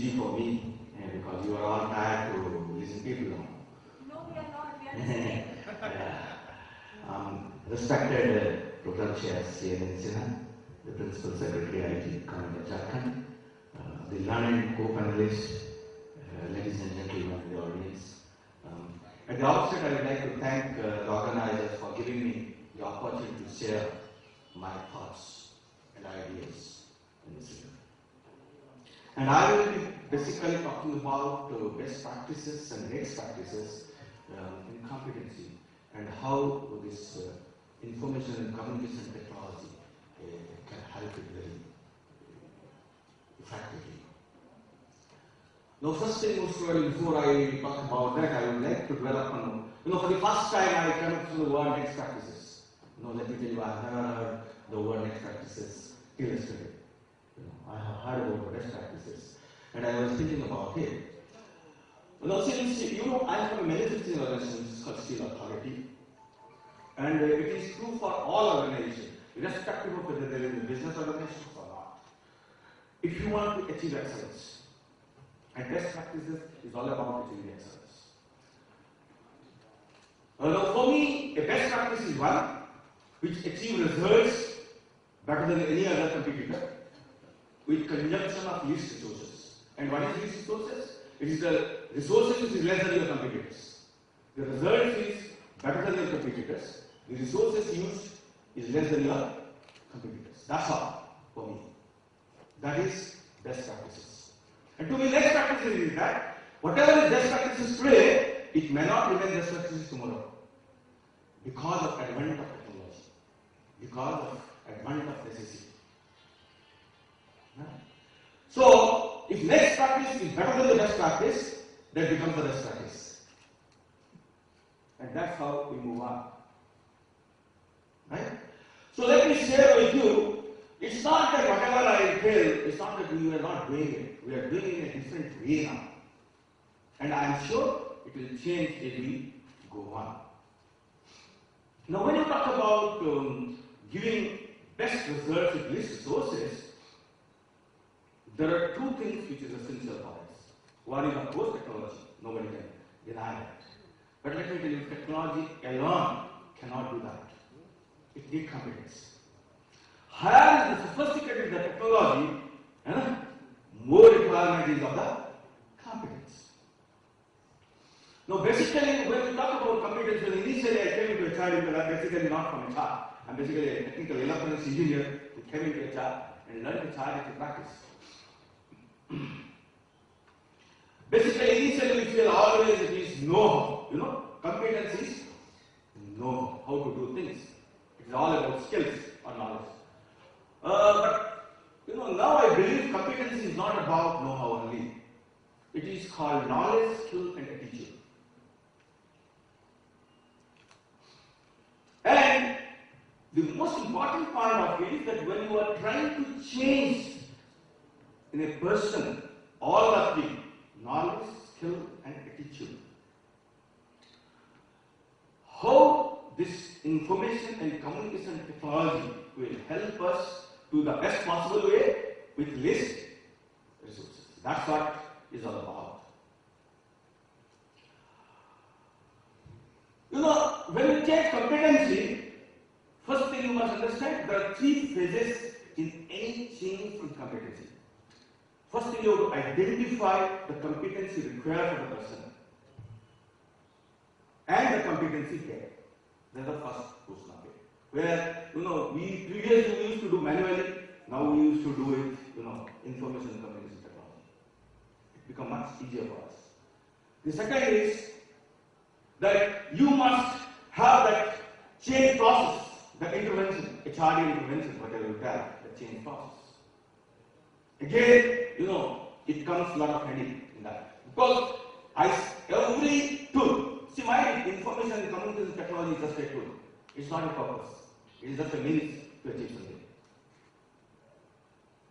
easy for me because you are all tired to listen to people now. No, we are not. We are listening. Respected Program Chair C.N. Sinha, the Principal Secretary IT Govt eJharkhand, the learned co-panelists, ladies and gentlemen in the audience. At the outset, I would like to thank the organizers for giving me the opportunity to share my thoughts and ideas in this event. And I will be basically talking about best practices and next practices in competency and how this information and communication technology can help it very effectively. Now, first thing, before I talk about that, I would like to develop on, for the first time I came to the word next practices. Let me tell you, I have never heard the word next practices till yesterday. I have heard about best practices, and I was thinking about it. Since I am from a manufacturing organization called Steel Authority, and it is true for all organizations, irrespective of whether they are in a business organization or not. If you want to achieve excellence, and best practices is all about achieving excellence. Now, for me, a best practice is one which achieves results better than any other competitor with conjunction of least resources. And what is least resources? It is the resources which is less than your competitors. The result is better than your competitors. The resources used is less than your competitors. That's all for me. That is best practices. And to me, next practices is that whatever is best practices today, it may not remain best practices tomorrow because of advent of technology, because of advent of necessity. So, if next practice is better than the best practice, that becomes the best practice. And that's how we move on. Right? So let me share with you, it's not that whatever I tell, it's not that we are not doing it. We are doing it in a different way now. And I am sure it will change as we go on. Now when you talk about giving best results with least resources, there are two things which is essential for us. One is, of course, technology. Nobody can deny that. But let me tell you, technology alone cannot do that. It needs competence. Higher is the sophisticated the technology, more requirement is of the competence. Now, basically, when we talk about competence, when initially I came into HR, because I'm basically not from HR. I'm basically a technical electronics engineer who came into HR and learned HR into practice. Basically, initially we feel always it is know-how. Competence is know how to do things. It is all about skills or knowledge. But now I believe competence is not about know-how only. It is called knowledge, skill, and attitude. And the most important part of it is that when you are trying to change in a person all of the knowledge, skill, and attitude, how this information and communication technology will help us to the best possible way with least resources. That's what is all about. When you change competency, first thing you must understand there are three phases in any change from competency. First thing you have to identify the competency required for the person and the competency gap. That's the first portion of it. Where we previously used to do manually, now we used to do it, information and communication technology. It becomes much easier for us. The second is that you must have that change process, the intervention, HRD intervention, whatever you tell, the change process. Again, it comes a lot of headache in that. Because every tool, see, my information and communication technology is just a tool. It's not a purpose. It is just a means to achieve something.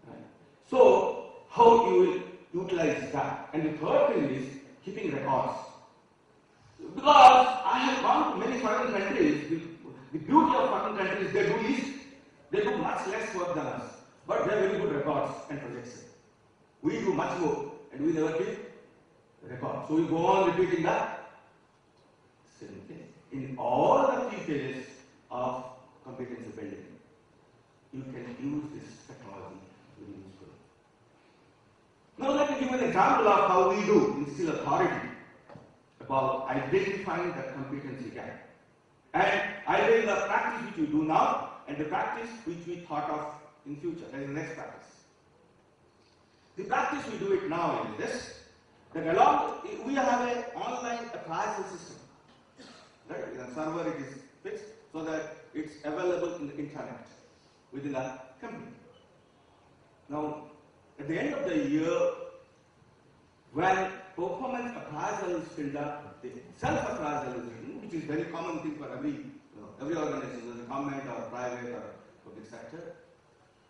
Right? So, how you will utilize that? And the third thing is keeping records. Because I have gone to many foreign countries, the beauty of foreign countries, they do much less work than us, but they have very good records and projections. We do much more. and we never keep record. So we go on repeating that same thing. In all the key phases of competency building, you can use this technology very usefully. Now let me give you an example of how we do instill authority about identifying the competency gap. And either in the practice which we do now and the practice which we thought of in future, that is the next practice. The practice we do it now is this, that along, we have an online appraisal system. Right? In a server it is fixed so that it's available in the internet within a company. Now, at the end of the year, when performance appraisal is filled up, the self-appraisal is written, which is very common thing for every organization, whether government or private or public sector.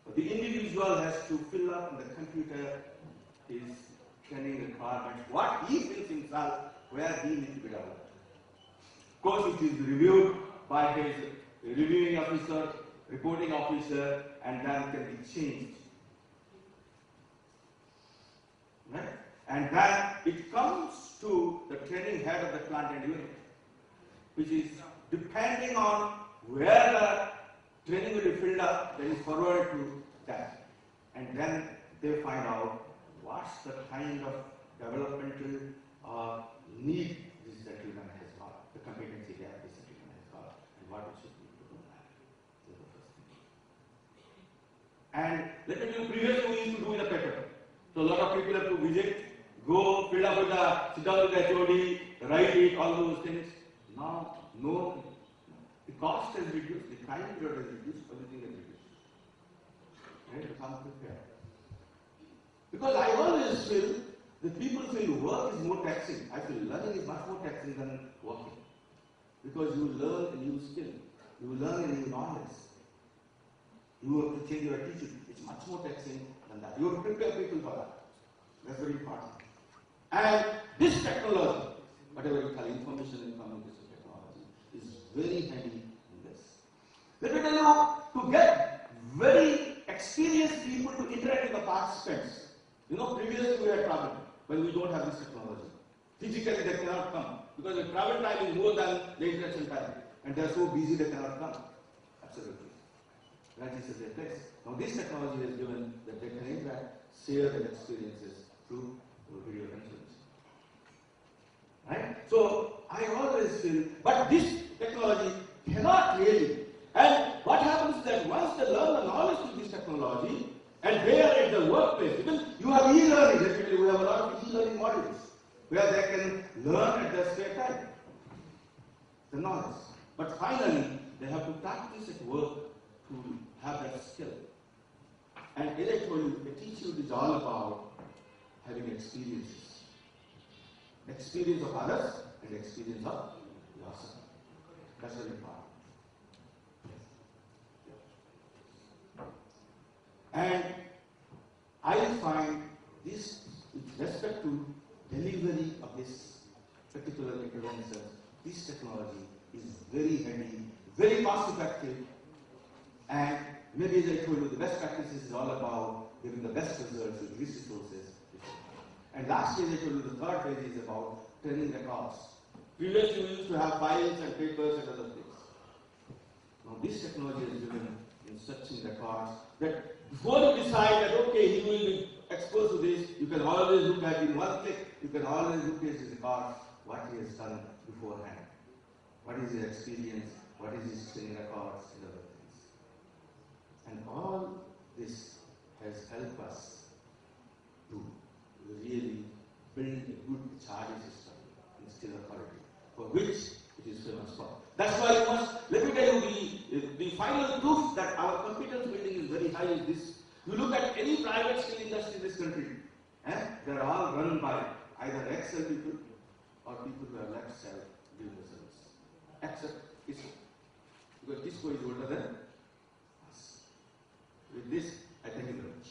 But the individual has to fill up in the computer his training requirements, what he feels himself, where he needs to be developed. Of course, it is reviewed by his reviewing officer, reporting officer, and then can be changed. Right? And then it comes to the training head of the plant and unit, which is depending on where the training will be filled up, then is forwarded to that. And then they find out what's the kind of developmental need this gentleman has got, the competency gap this gentleman has got, and what it should be to do that. That's the first thing. And let me tell you, previously we used to do in a paper. So a lot of people have to visit, go, fill up with the, sit down with the HOD, write it, all those things. Now, no. The cost has reduced, the time period has reduced, everything has reduced. Right? To come prepared. Because I always feel that people feel work is more taxing. I feel learning is much more taxing than working. Because you learn a new skill, you learn a new knowledge. You have to change your attitude. It's much more taxing than that. You have to prepare people for that. That's very important. And this technology, whatever you call information and communication technology, is very handy in this. Let me tell you, to get very experienced people to interact with the participants. You know, previously we had travel when we don't have this technology. Physically they cannot come because the travel time is more than the interaction time, and they are so busy they cannot come. Absolutely. That is their place. Now this technology has given that they can interact, share their experiences through video conference. Right? So I always feel, but this technology cannot really. And what happens is that once they learn the knowledge of this technology, and they are at the workplace, even you have e-learning, definitely we have a lot of e-learning modules where they can learn at their spare time the knowledge. But finally, they have to practice at work to have that skill. And as I told you, attitude is all about having experiences. Experience of others and experience of yourself. That's very important. And I find this, with respect to delivery of this particular intervention, this technology is very handy, very cost effective, and maybe as I told you, the best practices is all about giving the best results with least resources. And last year I told you the third phase is about turning records. Previously we used to have files and papers and other things. Now this technology is given in searching records that before you decide that okay, he will be exposed to this, you can always look at in one click, you can always look at his records, what he has done beforehand. What is his experience, what is his training records and other things. And all this has helped us to really build a good charging system in skill authority, for which it is famous for. That's why you must, let me tell you, the final proof that our competence building is very high is this. You look at any private skill industry in this country, they're all run by either Excel people or people who have left Cell during the service. Except ISO. Because ISO is older than us. With this, I thank you very much.